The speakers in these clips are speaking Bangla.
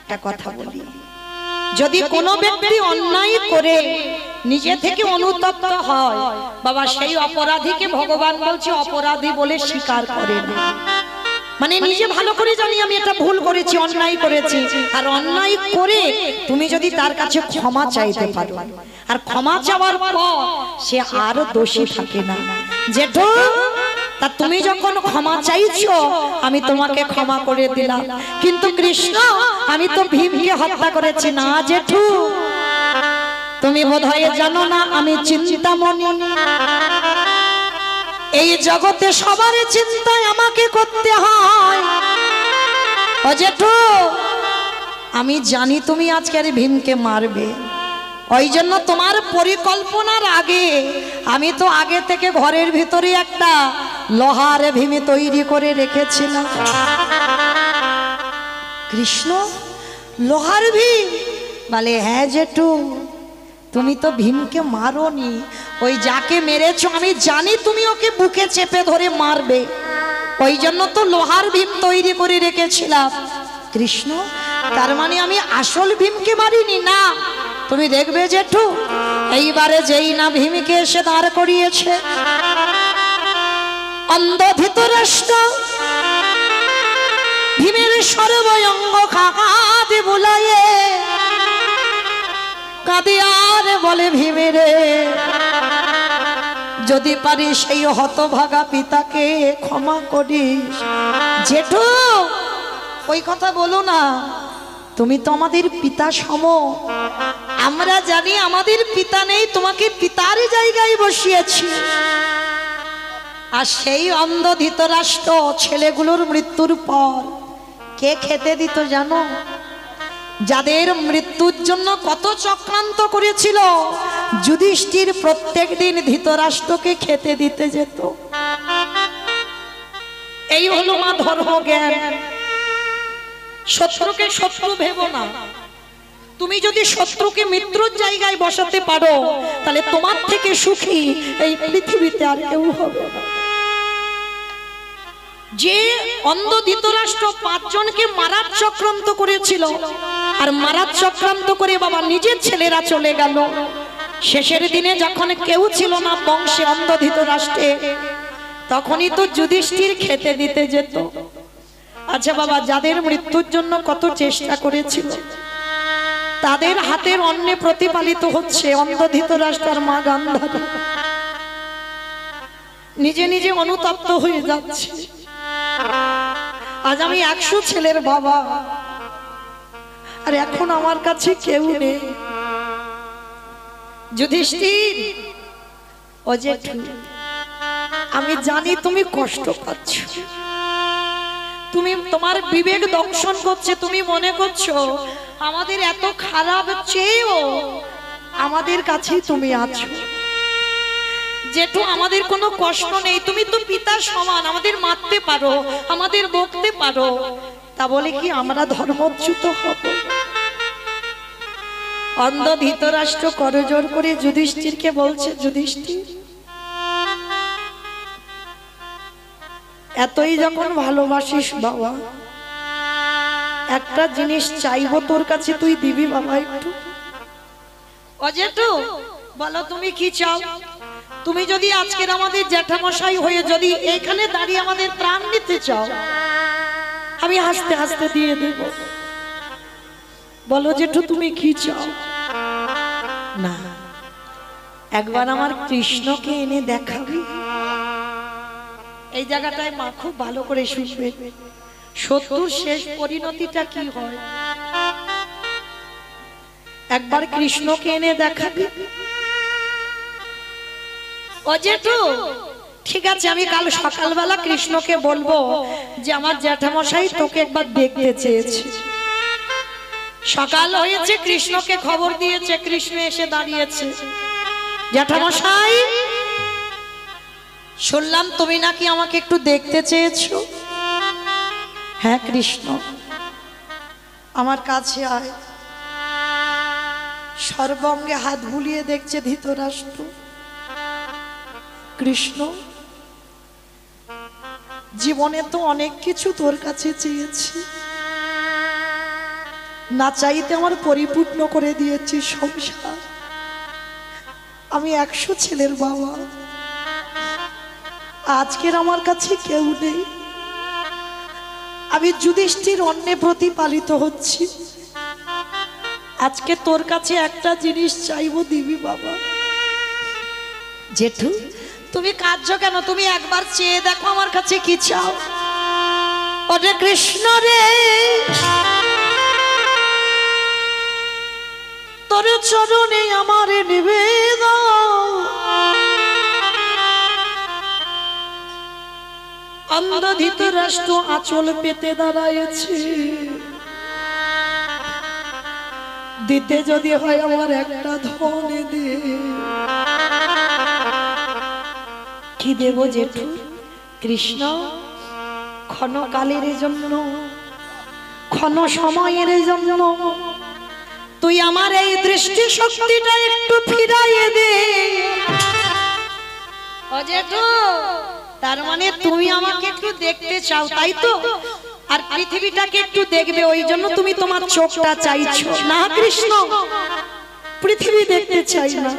একটা কথা বলি, যদি কোনো ব্যক্তি অন্যায় করে নিজে থেকে অনুতপ্ত হয় বাবা, সেই অপরাধীকে ভগবান বলছে অপরাধী বলে স্বীকার করে না। মানে নিজে ভালো করে জানি আমি এটা ভুল করেছি, অন্যায় করেছি, আর অন্যায় করে তুমি যদি তার কাছে ক্ষমা চাইতে পারো, আর ক্ষমা চাওয়ার পর সে আর দোষী থাকে না। জেঠু, তা তুমি যখন ক্ষমা চাইছো আমি তোমাকে ক্ষমা করে দিলাম, কিন্তু কৃষ্ণ আমি তো ভীমকে হত্যা করেছি না জেঠু, তুমি বোধহয় জানো না আমি চিন্তামণি, এই জগতে সবার চিন্তায় আমাকে করতে হয়। ও জেঠু, আমি জানি তুমি আজকের ভীমকে মারবে, ওই জন্য তোমার পরিকল্পনার আগে আমি তো আগে থেকে ঘরের ভিতরে একটা লোহার ভীম তৈরি করে রেখেছিলাম। কৃষ্ণ, লোহার ভীম? বলে হ্যাঁ জেঠু, তুমি তো ভীমকে মারোনি, ওই যাকে মেরেছো আমি জানি তুমি ওকে বুকে চেপে ধরে মারবে, ওই জন্য তো লোহার ভীম তৈরি করে রেখেছিলাম। কৃষ্ণ, তার মানে আমি আসল ভীমকে মারিনি? না, তুমি দেখবে জেঠু, এইবারে যেই না ভীমকে এসে দাঁড় করিয়েছে অন্ধ ধৃতরাষ্ট্র, ভীমের সর্বঙ্গ কাঁদে বুলায়ে, কাঁদে আর বলে ভীমেরে যদি পারি সেই হতভাগা পিতাকে ক্ষমা করিস। জেঠু, ওই কথা বলো না, তুমি তো আমাদের পিতা সম, আমরা জানি আমাদের পিতা নেই, তোমাকে পিতার জায়গায় বসিয়েছি। আর সেই অন্ধ ধৃতরাষ্ট্র ছেলেগুলোর মৃত্যুর পর কে খেতে দিত জানো? যাদের মৃত্যুর জন্য কত চক্রান্ত করেছিল, যুধিষ্ঠির প্রত্যেক দিন ধৃতরাষ্ট্রকে খেতে দিতে যেত। এই হলো মা ধর্ম জ্ঞান। শত্রুকে শত্রু ভেবো না, তুমি যদি শত্রুকে মিত্রর জায়গায় বসাতে পারো তাহলে তোমার থেকে সুখী এই পৃথিবীতে আর কেউ হবে না। যে অন্ধ ধৃতরাষ্ট্র 5 জনকে মারার চক্রান্ত করেছিল, আর মারার চক্রান্ত করে বাবা নিজের ছেলেরা চলে গেল, শেষের দিনে যখন কেউ ছিল না বংশে অন্ধ ধৃতরাষ্ট্রে, তখনই তো যুধিষ্ঠির খেতে দিতে যেত। আচ্ছা বাবা, যাদের মৃত্যুর জন্য কত চেষ্টা করেছিল তাদের হাতের অন্নে প্রতিপালিত হচ্ছে অন্ধ ধৃতরাষ্ট্রের মা গান্ধারী, নিজে নিজে অনুতপ্ত হয়ে যাচ্ছে। আজ আমি 100 ছেলের বাবা, আর এখন আমার কাছে কেউ নেই। যুধিষ্ঠির, ও জেঠু, আমি জানি তুমি কষ্ট পাচ্ছ, তুমি তোমার বিবেক দংশন করছে, তুমি মনে করছো আমাদের এত খারাপ চেয়েও আমাদের কাছেই তুমি আছো। জেঠু, আমাদের কোনো কষ্ট নেই, তুমি তো পিতার সমান, আমাদের মারতে পারো, আমাদের বকতে পারো, তা বলে কি আমরা ধর্মচ্যুত হব? অন্ধ ধৃতরাষ্ট্র করজোড় করে যুধিষ্ঠিরকে বলছে, যুধিষ্ঠির, এতই যখন ভালোবাসিস বাবা, একটা জিনিস চাইবো তোর কাছে, তুই দিবি বাবা একটু? ও জেঠু, বলো তুমি কি চাও? তুমি যদি আজকের আমাদের জ্যাঠামশাই হয়ে যদি এখানে দাঁড়িয়ে আমাদের প্রাণ নিতে চাও, আমি হাসতে হাসতে দিয়ে দেব। বলো জেঠু তুমি কি চাও? না, একবার আমার কৃষ্ণকে এনে দেখাবি। এই জায়গাটায় মা খুব ভালো করে শুনবে, শত্রুর শেষ পরিণতিটা কি হয়। একবার কৃষ্ণকে এনে দেখাবি। ও জেঠু, ঠিক আছে, আমি কাল সকালবেলা কৃষ্ণকে বলবো যে আমার জ্যাঠামশাই তোকে একবার দেখতে চেয়েছে। সকাল হয়েছে, কৃষ্ণকে খবর দিয়েছে, কৃষ্ণ এসে দাঁড়িয়েছে। জ্যাঠামশাই, শুনলাম তুমি নাকি আমাকে একটু দেখতে চেয়েছো। হ্যাঁ কৃষ্ণ, আমার কাছে আয়। সর্বাঙ্গে হাত বুলিয়ে দেখছে ধৃতরাষ্ট্র। কৃষ্ণ, জীবনে তো অনেক কিছু তোর কাছে চেয়েছি, না চাইতে আমার পরিপূর্ণ করে দিয়েছি সংসার। আমি 100 ছেলের বাবা, আজকের আমার কাছে কেউ নেই। আমি যুধিষ্ঠির অন্নে প্রতিপালিত হচ্ছি। আজকে তোর কাছে একটা জিনিস চাইবো, দিবি বাবা। জেঠু তুমি কাঁদছো কেন? তুমি একবার চেয়ে দেখো আমার কাছে কি চাও। ওরে কৃষ্ণ রে, তোর চরণে আমার নিবেদন, অন্ধ ধৃতরাষ্ট্র আঁচল পেতে দাঁড়াইছে। দিতে যদি হয় আমার একটা ধনে দে। কি দেব জেঠু? কৃষ্ণ, ক্ষণকালের জন্য, ক্ষণ সময়ের জন্য তুই আমার এই দৃষ্টি শক্তিটা একটু ফিরাইয়ে দে। ও জেঠু, তার মানে তুমি আমাকে একটু দেখতে চাও, তাই তো? আর পৃথিবীটাকে একটু দেখবে, ওই জন্য তুমি তোমার চোখটা চাইছো না কৃষ্ণ? পৃথিবী দেখতে চাই না,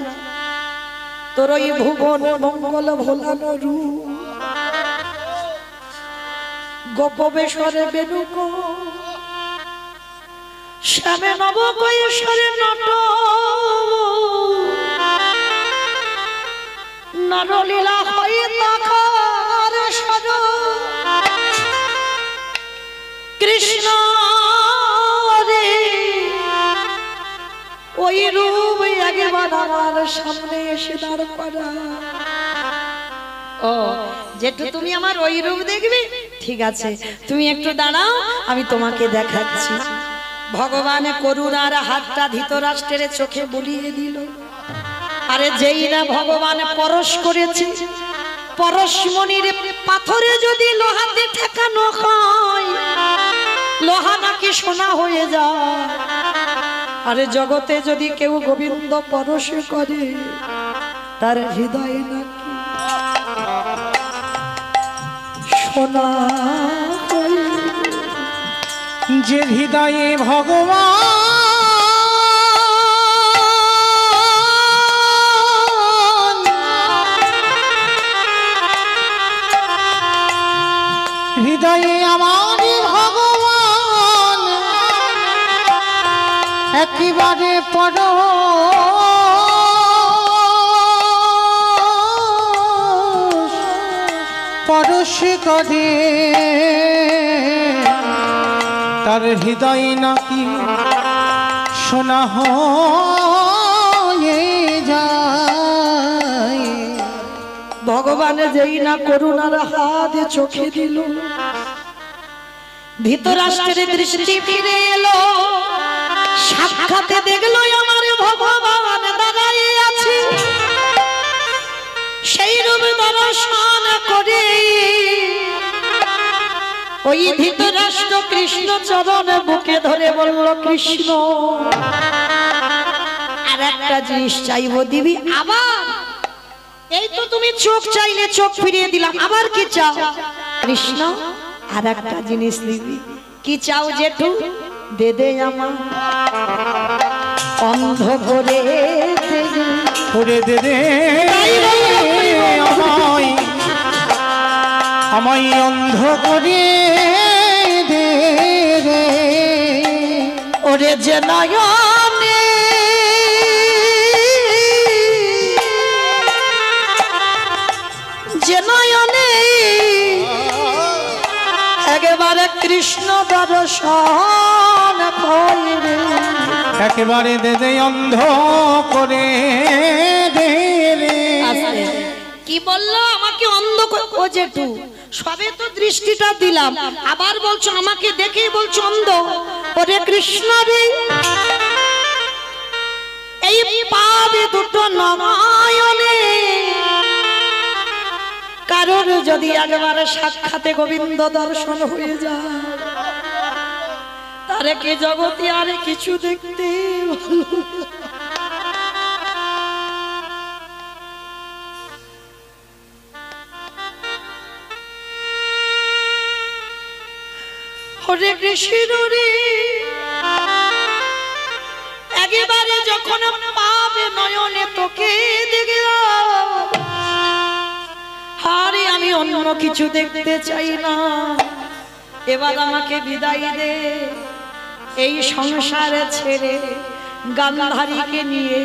তোর ওই ভুবন মঙ্গল ভোলানো রূপ, গোপবেশরে বেনুক শ্যামে নব কৈশোরে নট, নরলীলা হয়ে তাকার সর। কৃষ্ণ রে, ওই রূপ একবার আমার সামনে এসে দাঁড় করা। ও যেটু, তুমি আমার ওই রূপ দেখবে? ঠিক আছে, তুমি একটু দাঁড়াও, আমি তোমাকে দেখাচ্ছি। ভগবান করুণার হাতটা ধৃতরাষ্ট্রের চোখে বুলিয়ে দিল। আরে যেই না ভগবান পরশ করেছে, পরশমণির পাথরে যদি লোহাতে ঠেকানো হয়, লোহা নাকি সোনা হয়ে যায়। আরে জগতে যদি কেউ গোবিন্দ পরশ করে, তার হৃদয়ে নাকি সোনা। যে হৃদয়ে ভগবান, হৃদয়ে আমার ভগবান একেবারে পরশ করে, তার হৃদয় নাকি সোনা হয়ে যায়। ভগবান যেই না করুণার হাত চোখে দিল, ধৃতরাষ্ট্রের দৃষ্টি ফিরে এলো। সাক্ষাতে দেখলো আমার ভগবান দাঁড়াই আছে। সেই রূপ দর্শন করে ওই ধৃতরাষ্ট্র কৃষ্ণ চরণ বুকে ধরে বলল, কৃষ্ণ আর একটা জিনিস চাইবো, দিবি? আবার? এই তো তুমি চোখ চাইলে, চোখ ফিরিয়ে দিলাম, আবার কি চাও? কৃষ্ণ আর একটা জিনিস দিবি। কি চাও জেঠু? দে দে আমার অন্ধ করে দে দে আমায় অন্ধ করে দে রে। ওরে যে নয়নে যে নয়নে একেবারে কৃষ্ণ দর্শন করে, একেবারে দে দে অন্ধ করে দে রে। কি বললো? আমাকে অন্ধ করে? ও জেঠু, সবে তো দৃষ্টিটা দিলাম, আবার বলছো আমাকে দেখেই বলছো অন্ধ? ওরে কৃষ্ণ রে, এই পাবে দুটো নয়নে কারোর যদি একবারে সাক্ষাতে গোবিন্দ দর্শন হয়ে যায়, তারে কি জগতে আর কিছু দেখতে হরে কৃষ্ণ রে। একেবারে যখন পাবে নয়নে তোকে দেখে আরে আমি অন্য কিছু দেখতে চাই না, এবার আমাকে বিদায় দে, এই সংসারে ছেড়ে গান্ধারীকে নিয়ে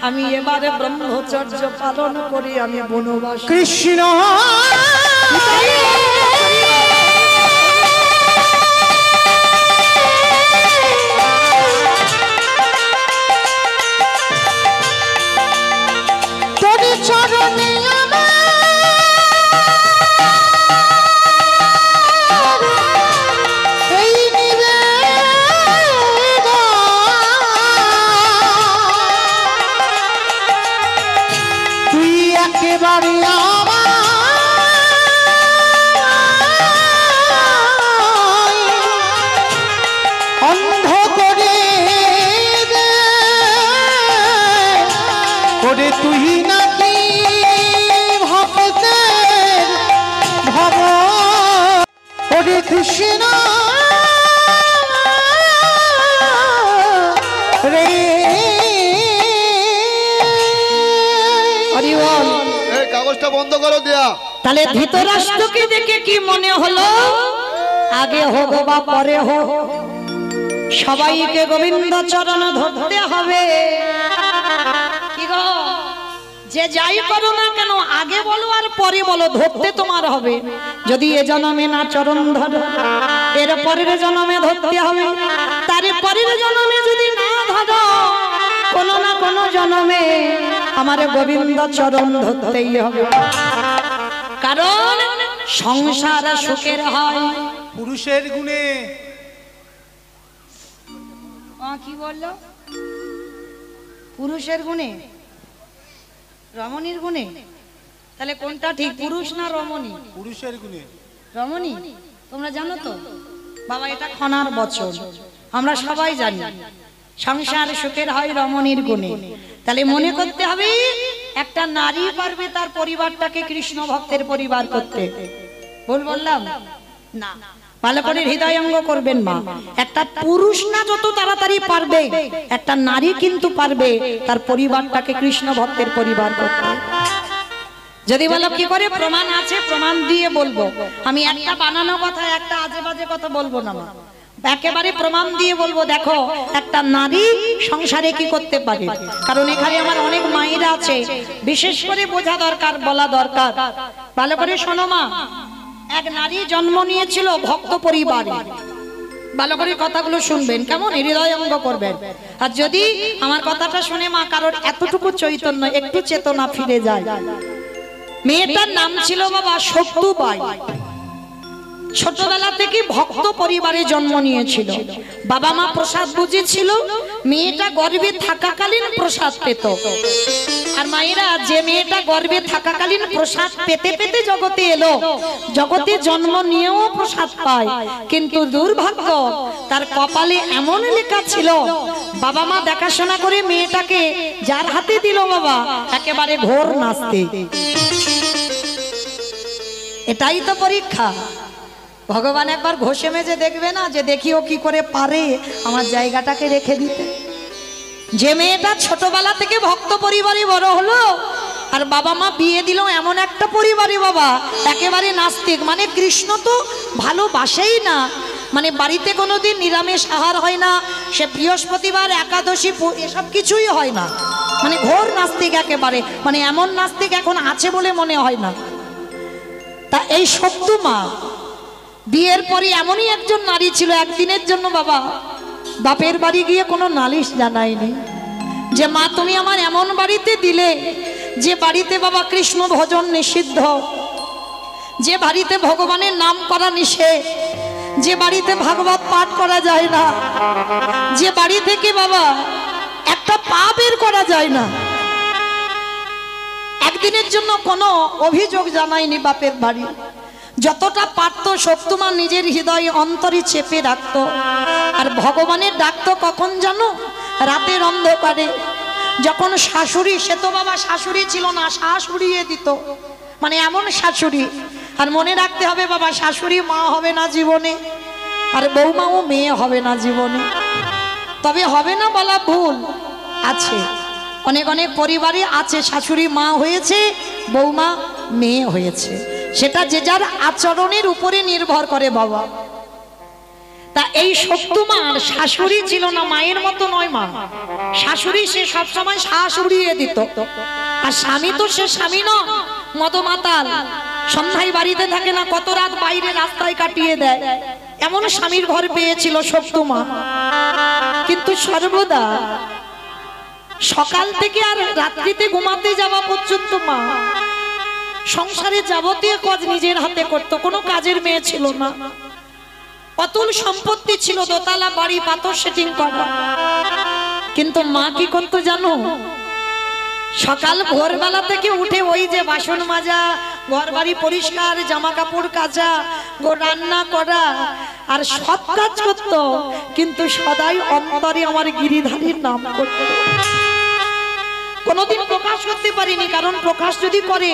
আমি এবারে ব্রহ্মচর্য পালন করি, আমি বনবাস। কৃষ্ণ তোর চরণে একেবারে অন্ধ করে দে, করে তুই নাকি ভক্তের ভব, ওরে কৃষ্ণ রে। কাগজটা বন্ধ করো দেয়া। তাহলে ধৃতরাষ্ট্রকে দেখে কি মনে হলো, আগে হোক বা পরে হোক সবাইকে গোবিন্দ চরণ ধরতে হবে। কি গো, যে যাই করো না কেন আগে বলো আর পরে বলো, ধরতে তোমার হবে। যদি এ জন্মে না চরণ ধরো, এর পরের জন্মে ধরতে হবে, তার পরের জন্মে যদি না ধরো, কোনো না কোনো জন্মে আমার গোবিন্দ চরণ ধরতেই হবে। কারণ সংসার সুখের হয় পুরুষের গুণে। কি বললো? পুরুষের গুণে, রমণীর গুণে? তাহলে কোনটা ঠিক, পুরুষ না রমণী? পুরুষের গুণে। রমণী তোমরা জানো তো বাবা, এটা খনার বচন, আমরা সবাই জানি। সংসার সুখের হয় রমণীর গুণে। তাহলে মনে করতে হবে একটা নারী পারবে তার পরিবারটাকে কৃষ্ণ ভক্তের পরিবার করতে। ভুল বললাম না? ভালো করে হৃদয়ঙ্গ করবেন মা। একটা পুরুষ না যত তাড়াতাড়ি পারবে, একটা নারী কিন্তু পারবে তার পরিবারটাকে কৃষ্ণ ভক্তের পরিবার করতে। যদি বলো কি করে, প্রমাণ আছে, প্রমাণ দিয়ে বলবো। আমি একটা বানানো কথা, একটা আজে বাজে কথা বলবো না মা, একেবারে প্রমাণ দিয়ে বলবো। দেখো একটা নারী সংসারে কি করতে পারে, কারণ এখানে আমার অনেক মায়েরা আছে, বিশেষ করে বোঝা দরকার, বলা দরকার। ভালো করে শোনো মা, এক নারী জন্ম নিয়েছিল ভক্ত পরিবারে। ভালো করে কথাগুলো শুনবেন, কেমন হৃদয়ঙ্গ করবেন। আর যদি আমার কথাটা শুনে মা কারোর এতটুকু চৈতন্য, একটু চেতনা ফিরে যায়। মেয়েটার নাম ছিল বাবা সত্যবাই। ছোটবেলা থেকে ভক্ত পরিবারে জন্ম নিয়েছিল। বাবা মা প্রসাদ বুঝেছিল, মেয়েটা গর্ভে থাকাকালীন প্রসাদ পেত। আর মায়েরা, যে মেয়েটা গর্ভে থাকাকালীন প্রসাদ পেতে পেতে জগতে এলো, জগতে জন্ম নিয়েও প্রসাদ পায়, কিন্তু দুর্ভাগ্য তার কপালে এমন লেখা ছিল, বাবা মা দেখাশোনা করে মেয়েটাকে যার হাতে দিল বাবা, একেবারে ঘোর নাস্তে। এটাই তো পরীক্ষা। ভগবান একবার ঘষে মেজে দেখবে না, যে দেখিও কি করে পারে আমার জায়গাটাকে রেখে দিতে। যে মেয়েটা ছোটবেলা থেকে ভক্ত পরিবারে বড় হলো, আর বাবা মা বিয়ে দিল এমন একটা পরিবারে বাবা, একেবারে নাস্তিক, মানে কৃষ্ণ তো ভালোবাসেই না, মানে বাড়িতে কোনোদিন নিরামিষ আহার হয় না, সে বৃহস্পতিবার একাদশী এসব কিছুই হয় না, মানে ঘোর নাস্তিক একেবারে, মানে এমন নাস্তিক এখন আছে বলে মনে হয় না। তা এই সত্য মা বিয়ের পরে এমনই একজন নারী ছিল, একদিনের জন্য বাবা বাপের বাড়ি গিয়ে কোনো নালিশ জানায়নি, যে মা তুমি আমার এমন বাড়িতে দিলে, যে বাড়িতে বাবা কৃষ্ণ ভজন নিষিদ্ধ, যে বাড়িতে ভগবানের নাম করা নিষেধ, যে বাড়িতে ভাগবত পাঠ করা যায় না, যে বাড়ি থেকে বাবা একটা পা বের করা যায় না। একদিনের জন্য কোনো অভিযোগ জানায়নি বাপের বাড়ি। যতটা পারত সত্যমা নিজের হৃদয়ে অন্তরে চেপে রাখতো। আর ভগবানের ডাকতো কখন জানো? রাতের অন্ধকারে, যখন শাশুড়ি, সে তো বাবা শাশুড়ি ছিল না, শাশুড়িয়ে দিত, মানে এমন শাশুড়ি। আর মনে রাখতে হবে বাবা, শাশুড়ি মা হবে না জীবনে, আর বৌমাও মেয়ে হবে না জীবনে। তবে হবে না বলা ভুল, আছে অনেক অনেক পরিবারে আছে শাশুড়ি মা হয়েছে, বৌমা মেয়ে হয়েছে, সেটা যে যার আচরণের উপরে নির্ভর করে বাবা। তা এই সত্যমার শাশুড়ি ছিল না, মায়ের মতো নয় মা। শাশুড়ি সে সবসময় শাশুড়িয়ে দিত, আর স্বামী তো সে স্বামী নয়, মদমাতাল, সন্ধ্যায় বাড়িতে থাকে না, কত রাত বাইরে রাস্তায় কাটিয়ে দেয়, এমন স্বামীর ঘর পেয়েছিল সত্যমা। কিন্তু সর্বদা সকাল থেকে আর রাত্রিতে ঘুমাতে যাওয়া পর্যন্ত মা সংসারে যাবতীয় কাজ নিজের হাতে করত, কোনো কাজের মেয়ে ছিল না। অতুল সম্পত্তি ছিল, দোতলা বাড়ি, পাথর সেটিং করা। কিন্তু মা কি করতো জানো? সকাল ভোরবেলা থেকে উঠে ওই যে বাসন মাজা, ঘর বাড়ি পরিষ্কার, জামা কাপড় কাচা, রান্না করা, আর সব কাজ করতো, কিন্তু সদাই অন্তরে আমার গিরিধারীর নাম করত। কোনোদিন প্রকাশ করতে পারিনি, কারণ প্রকাশ যদি করে,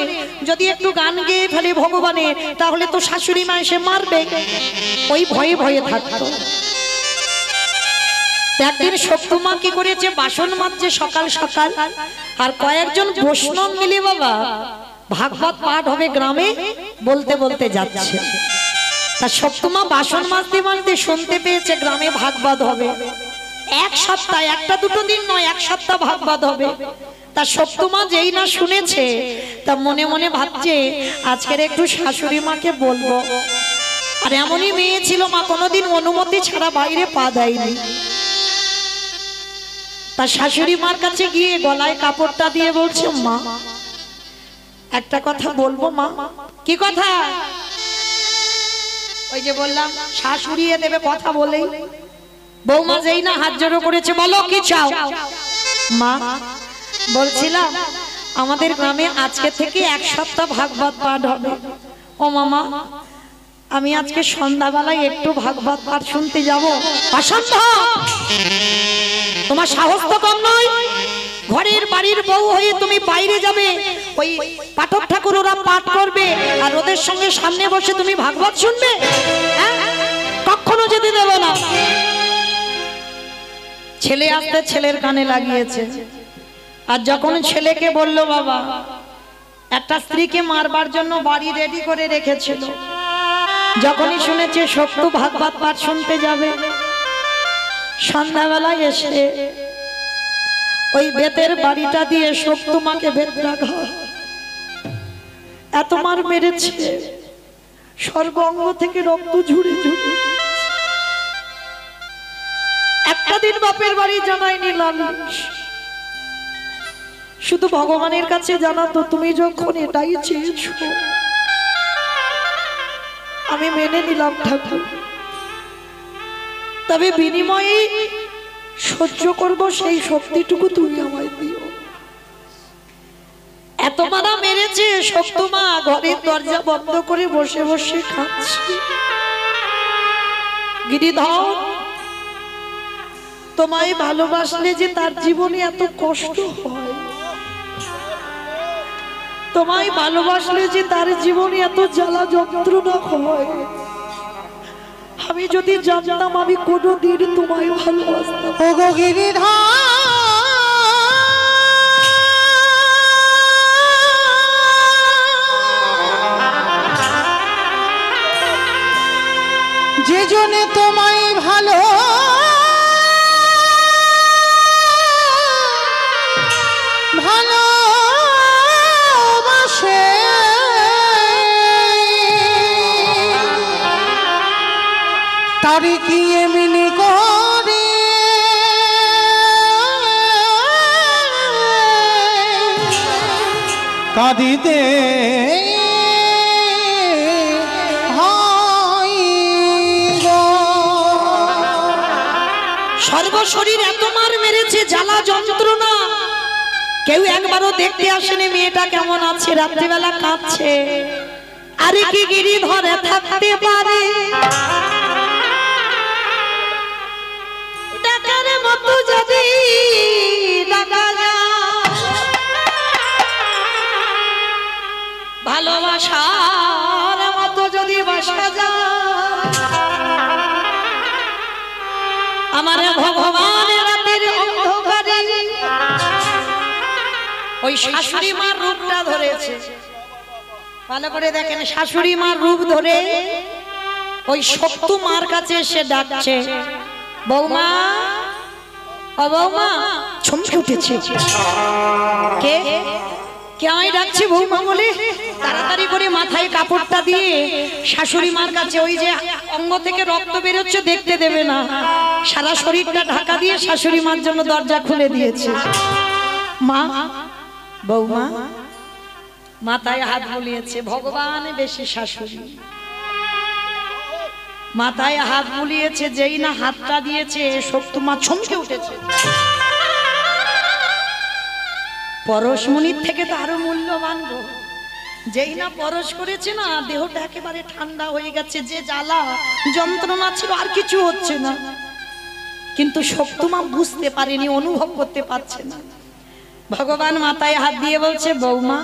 যদি একটু গান গেয়ে ফেলে ভগবানের, তাহলে তো শাশুড়ি মা এসে মারবে, ওই ভয়ে ভয়ে থাকতো। একদিন সত্যমা কি করেছে, বাসন মাজছে সকাল সকাল, আর কয়েকজন বৈষ্ণব মিলে বাবা ভাগবত পাঠ হবে গ্রামে, বলতে বলতে যাচ্ছে। তা সত্যমা বাসন মাজতে মাজতে শুনতে পেয়েছে গ্রামে ভাগবত হবে। এক সপ্তাহ, একটা দুটো দিন নয়, এক সপ্তাহ ভাগবত হবে। তা সত্যমা যেই না শুনেছে, তা মনে মনে ভাবছে আজকের একটু শাশুড়ি মাকে বলবো। আর এমনই মেয়ে ছিল মা, কোনোদিন অনুমতি ছাড়া বাইরে পা দেয়নি। তার শাশুড়ি মার কাছে গিয়ে গলায় কাপড়টা দিয়ে বলছে, মা একটা কথা বলবো মা। কি কথা? ওই যে বললাম শাশুড়িয়ে দেবে কথা বলেই। বৌমা যেই না হাত জড়ো করেছে, বলো কি চাও? মা বলছিলাম আমাদের গ্রামে আজকে থেকে এক সপ্তাহ ভাগবত পাঠ হবে। ও মামা, আমি আজকে সন্ধ্যাবেলায় একটু ভাগবত পাঠ শুনতে যাব। অসম্ভব, তোমার সাহস তো কম নয়। ঘরের বাড়ির বউ হয়ে তুমি বাইরে যাবে, ওই পাঠক ঠাকুর ওরা পাঠ করবে, আর ওদের সঙ্গে সামনে বসে তুমি ভাগবত শুনবে? কখনো যেতে দেব না। ছেলে আসতে ছেলের কানে লাগিয়েছে, আর যখন ছেলেকে বলল বাবা একটা স্ত্রীকে মারবার জন্য বাড়ি রেডি করে রেখেছিল, যখনই শুনেছে সত্য ভাগবত পাঠ শুনতে যাবে, সন্ধ্যাবেলায় এসে ওই বেতের বাড়িটা দিয়ে সত্যমাকে বেত্রাঘাত এত মার মেরেছে, সর্বাঙ্গ থেকে রক্ত ঝুড়ে ঝুড়ে। একটা দিন বাপের বাড়ি জানায়নি লালিশ, শুধু ভগবানের কাছে জানাতো তুমি যখন এটাই চেয়েছো আমি মেনে নিলাম ঠাকুর, তবে বিনিময়ে সহ্য করব সেই শক্তিটুকু তুমি আমায় দিও। এত মারা মেরেছে সত্যমা ঘরের দরজা বন্ধ করে বসে বসে খাচ্ছে। গিরিধর, তোমায় ভালোবাসলে যে তার জীবনে এত কষ্ট হয়, তোমায় ভালোবাসলে যে তার জীবনে এত জ্বালা যন্ত্রণা হয়, আমি যদি জানতাম আমি কোনোদিন তোমায় ভালোবাসতাম। ও গো গিরিধর, যে জনে তোমায় ভালো ভালোবাসে, তারি কি এমনি করে কাঁদিতে সর্বশরীর এত মার মেরেছে, জ্বালা যন্ত্রণা, কেউ একবারও দেখতে আসেনি মেয়েটা কেমন আছে, রাত্রিবেলা কাঁদছে। আরে কি গিরিধরে থাকতে পারে ডাকার মতো যদি ডাকা যায়, ভালোবাসার মতো যদি বাসা যায়, আমার ভগবানের ওই শাশুড়ি মার রূপটা ধরেছে। ভালো করে দেখেন, শাশুড়ি মার রূপ ধরে ওই শক্তু মার কাছে এসে ডাকছে, বৌমা ও বৌমা। চমকে উঠেছে, কে কে আমায় ডাকছে বৌমা বলে তাড়াতাড়ি করে মাথায় কাপড়টা দিয়ে শাশুড়ি মার কাছে, ওই যে অঙ্গ থেকে রক্ত বেরোচ্ছে দেখতে দেবে না, সারা শরীরটা ঢাকা দিয়ে শাশুড়ি মার জন্য দরজা খুলে দিয়েছে। মা বৌমা মাথায় হাত বুলিয়েছে, ভগবান বেশি শাশুড়ি মাথায় হাত বুলিয়েছে, যেই না হাতটা দিয়েছে শক্তুমা চমকে উঠেছে। পরশমণির থেকে তো আরো মূল্যবান গো, যেই না পরশ করেছে না দেহটা একেবারে ঠান্ডা হয়ে গেছে, যে জ্বালা যন্ত্রণা ছিল আর কিছু হচ্ছে না। কিন্তু শক্তুমা বুঝতে পারেনি, অনুভব করতে পারছে না। ভগবান মাথায় হাত দিয়ে বলছে, বৌমা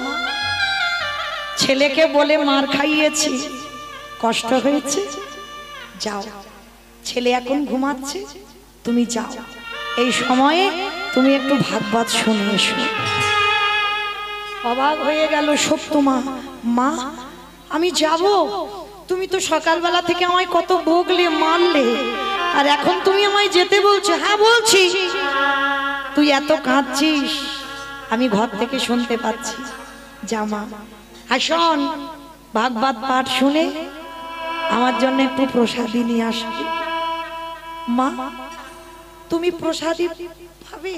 ছেলেকে বলে মার খাইয়েছি, কষ্ট হয়েছে, যাও, ছেলে এখন ঘুমাচ্ছে, তুমি যাও, এই সময়ে তুমি একটু ভাগবত শুনে এসো। অবাক হয়ে গেল শক্তুমা, মা আমি যাব? তুমি তো সকালবেলা থেকে আমায় কত বকলে মারলে, আর এখন তুমি আমায় যেতে বলছো? হ্যাঁ বলছি। তুই এত কাঁদছিস আমি ঘর থেকে শুনতে পাচ্ছি, যা মা। আর শোন, ভাগবত পাঠ শুনে আমার জন্য একটু প্রসাদী নিয়ে আসবি। মা তুমি প্রসাদী পাবে?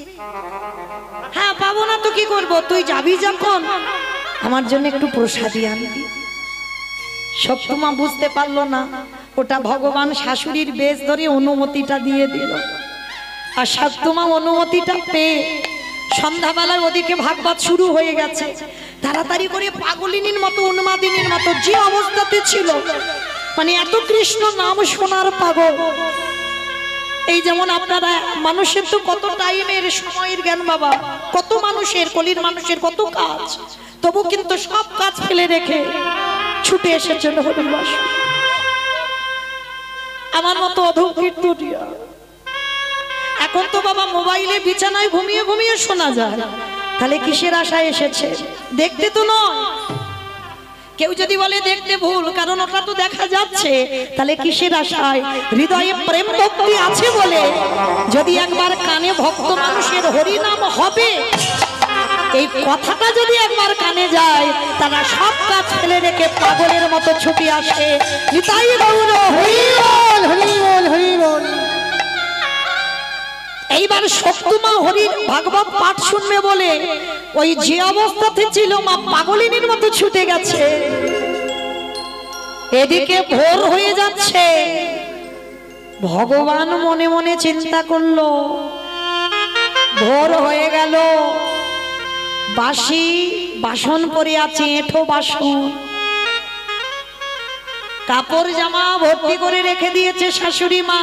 হ্যাঁ পাবো না তো কি করব, তুই যাবি যখন আমার জন্য একটু প্রসাদী আনবি। শক্তুমা বুঝতে পারলো না ওটা ভগবান শাশুড়ির বেশ ধরে অনুমতিটা দিয়ে দিল। আর শক্তুমা অনুমতিটা পেয়ে সন্ধ্যাবেলায় ওদিকে ভাগবত শুরু হয়ে গেছে। তাড়াতাড়ি করে পাগলিনীর মতো উন্মাদিনীর মতো যে অবস্থাতে ছিল, মানে এত কৃষ্ণ নাম শোনার পাগল। এই যেমন আপনারা, মানুষের তো কত টাইমের সময়ের জ্ঞান বাবা, কত মানুষের, কলির মানুষের কত কাজ, তবু কিন্তু সব কাজ ফেলে রেখে ছুটে এসেছেন হরির বাস। আমার মতো অধৈর্য দুনিয়া। এখন তো বাবা মোবাইলে বিছানায় ঘুমিয়ে ঘুমিয়ে শোনা যায়, তাহলে কিসের আশায় এসেছে? দেখতে তো নয়। কেউ যদি বলে দেখতে ভুল, কারণ ওটা তো দেখা যাচ্ছে, তাহলে কিসের আশায়? হৃদয়ে প্রেম ভক্তি আছে বলে যদি একবার কানে ভক্ত মানুষের হরি নাম হবে, এই কথাটা যদি একবার কানে যায়, তারা সব কাজ ফেলে রেখে পাগলের মতো ছুটি আসে। নিতাই গৌর হরি বল, হরি বল, হরি বল। এইবার শক্তুমা হরির ভাগবত পাঠ শুনবে বলে ওই যে অবস্থাতে ছিল মা পাগলিনীর মতো ছুটে গেছে। এদিকে ভোর হয়ে যাচ্ছে, ভগবান মনে মনে চিন্তা করলো, ভোর হয়ে গেল, বাসি বাসন পরে আছে, এঁঠো বাসন, কাপড় জামা ভর্তি করে রেখে দিয়েছে শাশুড়ি মা,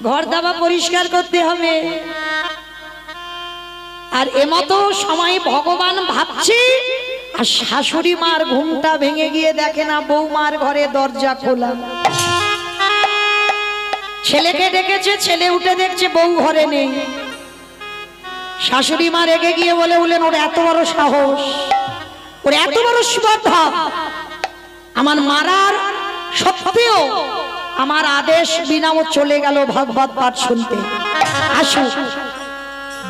ঘর দাবা পরিষ্কার করতে হবে। আর এমতো সময় ভগবান ভাবছে, আর শাশুড়ি মার ঘুমটা ভেঙে গিয়ে দেখে না বৌমার ঘরে দরজা খোলা। ছেলেকে ডেকেছে, ছেলে উঠে দেখছে বউ ঘরে নেই। শাশুড়ি মা রেগে গিয়ে বলে উঠলেন, ওর এত বড় সাহস, ওর এত বড় স্পর্ধা, আমার মারার সত্ত্বেও আমার আদেশ বিনা ও চলে গেল ভাগবত পাঠ শুনতে। আসো,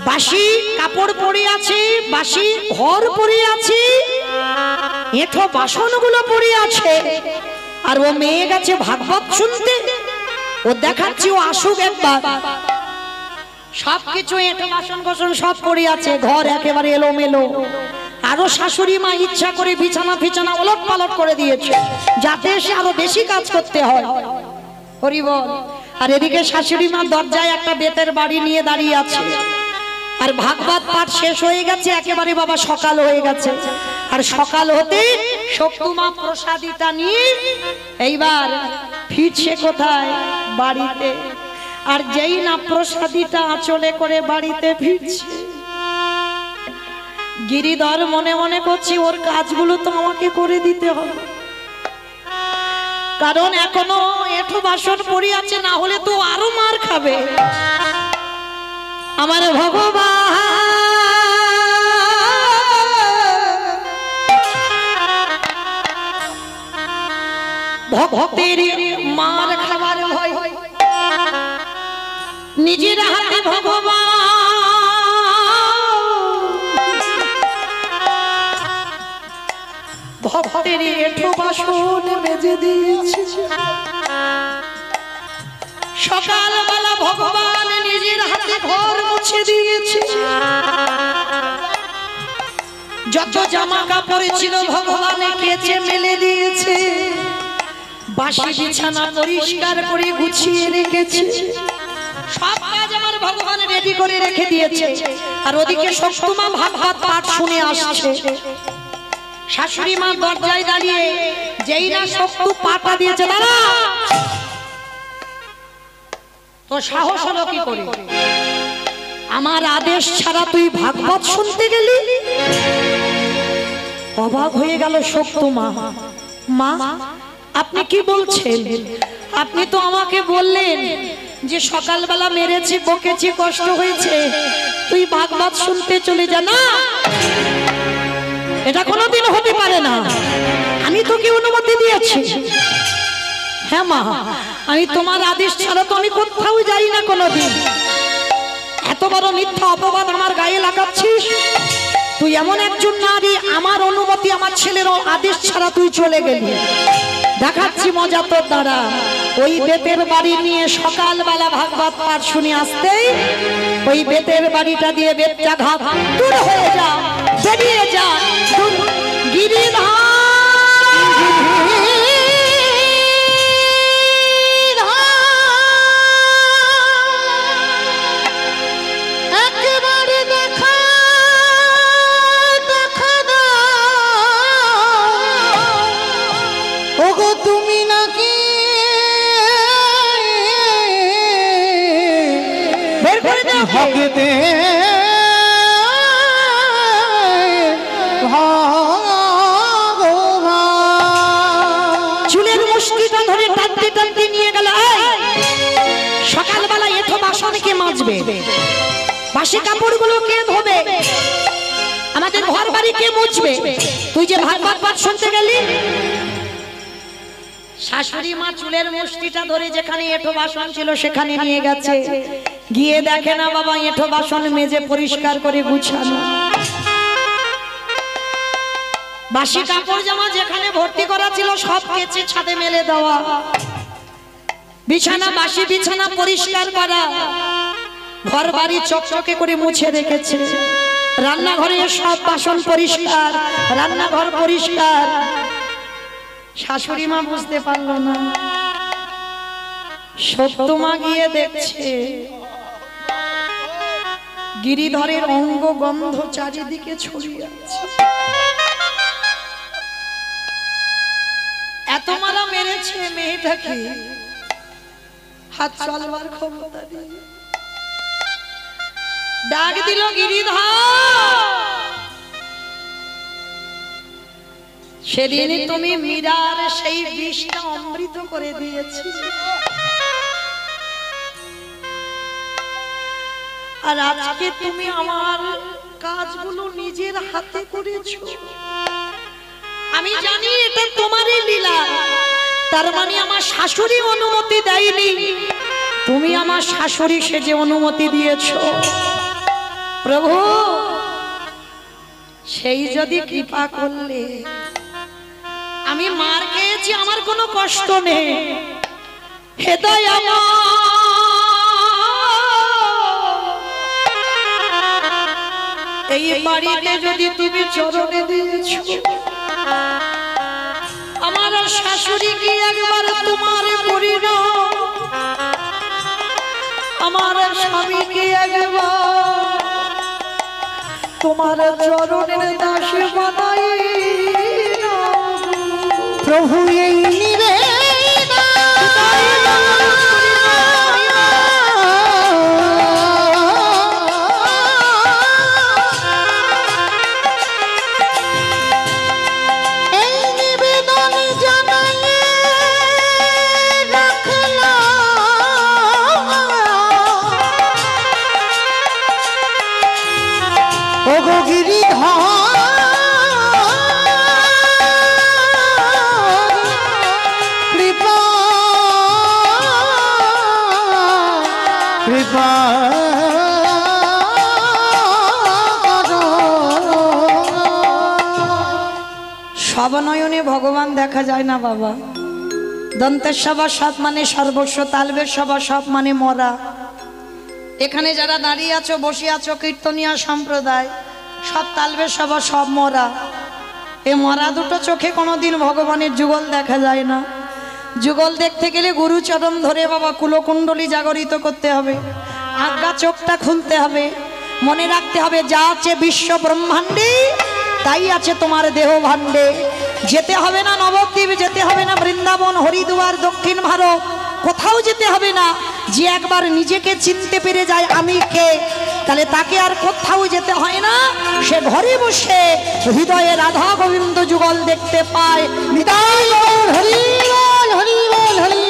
বাসি কাপড় পরে আছে, বাসি ঘর পরে আছে, এঁঠো বাসনগুলো পরে আছে, আর ও মেয়ে গেছে ভাগবত শুনতে। ও দেখাচ্ছি ও আসুক একবার। সবকিছু এঁঠো বাসন কোসন সব পরে আছে, ঘর একেবারে এলোমেলো। আরো শাশুড়ি মা ইচ্ছা করে বিছানা ফিছানা ওলট পালট করে দিয়েছে, যাতে সে আরো বেশি কাজ করতে হয়। হরি বল। আর এদিকে শাশুড়ি মা দরজায় একটা বেতের বাড়ি নিয়ে দাঁড়িয়ে আছে, আর ভাগবত পাঠ শেষ হয়ে গেছে, একেবারে বাবা সকাল হয়ে গেছে। আর সকাল হতে শক্তুমা প্রসাদীটা নিয়ে এইবার ফিরছে কোথায়? বাড়িতে। আর যেই না প্রসাদীটা আঁচলে করে বাড়িতে ফিরছে, গিরিধর মনে মনে করছি ওর কাজগুলো তো আমাকে করে দিতে হবে, কারণ এখনো এঁঠো বাসন পড়ে আছে, না হলে তো আরো মার খাবে। আমার ভগবান ভক্তের মার খাবার ভয় নিজের হাতে ভগবান ভক্তের এঁঠো বাসন মেজে দিয়েছে। সকালবেলা ভগবান নিজের হাতে ঘর মুছে দিয়েছে। যত জামা কাপড় ছিল ভগবান কেচে মেলে দিয়েছে। বাসি বিছানা পরিষ্কার করে গুছিয়ে রেখেছে। সব কাজ আমার ভগবান রেডি করে রেখে দিয়েছে। আর ওদিকে সপ্তমা ভাগবত পাঠ শুনে আসছে। শাশুড়ি মা দরজায় দাঁড়িয়ে যেই না সপ্তু পাটা দিয়েছে, দাঁড়া, তো সাহস হলো কি করে? আমার আদেশ ছাড়া তুই ভাগবত শুনতে গেলি? অবাক হয়ে গেল সপ্তমা। মা, আপনি কি বলছেন? আপনি তো আমাকে বললেন যে সকালবেলা মেরেছি, বকেছি, কষ্ট হয়েছে, তুই ভাগবত শুনতে চলে যা। না, এটা কোনোদিন হতে পারে না। আমি তোকে অনুমতি দিয়েছি। হ্যাঁ মা, আমি তোমার আদেশ ছাড়া তো আমি কোথাও যাই না কোনোদিন। এত বড় মিথ্যা অপবাদ আমার গায়ে লাগাচ্ছিস? তুই এমন একজন নারী, আমার অনুমতি, আমার ছেলের আদেশ ছাড়া তুই চলে গেলি। দেখাচ্ছি মজা তোর দ্বারা। ওই বেতের বাড়ি নিয়ে সকালবেলা ভাগবত পাঠ শুনে আসতেই ওই বেতের বাড়িটা দিয়ে বেতটা ঘাত দূর হয়ে যা, বেরিয়ে যা। গিরিধার তুমি নাকি বের করে দাও হকেতে চুলের মুষ্টিটা ধরে টানতে টানতে নিয়ে গেল। সকালবেলা এঁঠো বাসন কে মাজবে? বাসি কাপড়গুলো কে ধোবে? আমাদের ঘর বাড়ি কে মুছবে? তুই যে ভাগবত পাঠ শুনতে গেলি। শাশুড়ি মা চুলের মুষ্টিটা ধরে যেখানে এঁঠো বাসন ছিল সেখানে নিয়ে গেছে। গিয়ে দেখে না বাবা এঁঠো বাসন মেজে পরিষ্কার করে গুছানো। বাসি কাপড় জামা যেখানে ভর্তি করা ছিল সব কেচে ছাদে মেলে দেওয়া। বিছানা, বাসি বিছানা পরিষ্কার করা। ঘর বাড়ি চকচকে করে মুছে রেখেছে। রান্নাঘরে সব বাসন পরিষ্কার, রান্নাঘর পরিষ্কার। শাশুড়ি মা বুঝতে পারলো না। সপ্তমা গিয়ে দেখছে গিরিধরের অঙ্গ গন্ধ চারিদিকে ছড়িয়ে আছে। এত মারা মেরেছে মেয়েটাকে, হাত চলবার ক্ষমতা নেই। ডাক দিল, গিরিধর। সেদিন তুমি মীরার সেই বিষটা অমৃত করে দিয়েছি, আর আজকে তুমি আমার কাজগুলো নিজের হাতে করেছো। আমি জানি এটা তোমারই লীলা। তার মানে আমার শাশুড়ি অনুমতি দেয়নি, তুমি আমার শাশুড়ি সেজে অনুমতি দিয়েছো। প্রভু, সেই যদি কৃপা করলে, আমি মার খেয়েছি, আমার কোনো কষ্ট নেই। হেদায় আমার এই বাড়িতে যদি তুমি চরণে দিয়েছো, আমার শাশুড়ি কি একবার তোমার পরিণাম, আমার স্বামী কি একবার তোমার চরণের দাস বানাই। প্রভু এই কৃপা করো। সব নয়নে ভগবান দেখা যায় না বাবা। দন্তের সভা সব মানে সর্বস্ব, তালবের সভা সব মানে মরা। এখানে যারা দাঁড়িয়ে আছো, বসে আছো, কীর্তনিয়া সম্প্রদায়, সব তালবের সভা সব মরা। এ মরা দুটো চোখে কোনোদিন ভগবানের যুগল দেখা যায় না। যুগল দেখতে গেলে গুরুচরণ ধরে বাবা কুলকুণ্ডলী জাগরিত করতে হবে, আজ্ঞা চোখটা খুলতে হবে, মনে রাখতে হবে যা আছে বিশ্ব ব্রহ্মাণ্ডে তাই আছে তোমার দেহ ভাণ্ডে। যেতে হবে না নবদ্বীপ, যেতে হবে না বৃন্দাবন, হরিদ্বার, দক্ষিণ ভারত, কোথাও যেতে হবে না। যে একবার নিজেকে চিনতে পেরে যায় আমি কে, তাহলে তাকে আর কোথাও যেতে হয় না। সে ঘরে বসে হৃদয়ে রাধা গোবিন্দ যুগল দেখতে পায়। নিতাই গৌর হরি বল, হরি বল, হরি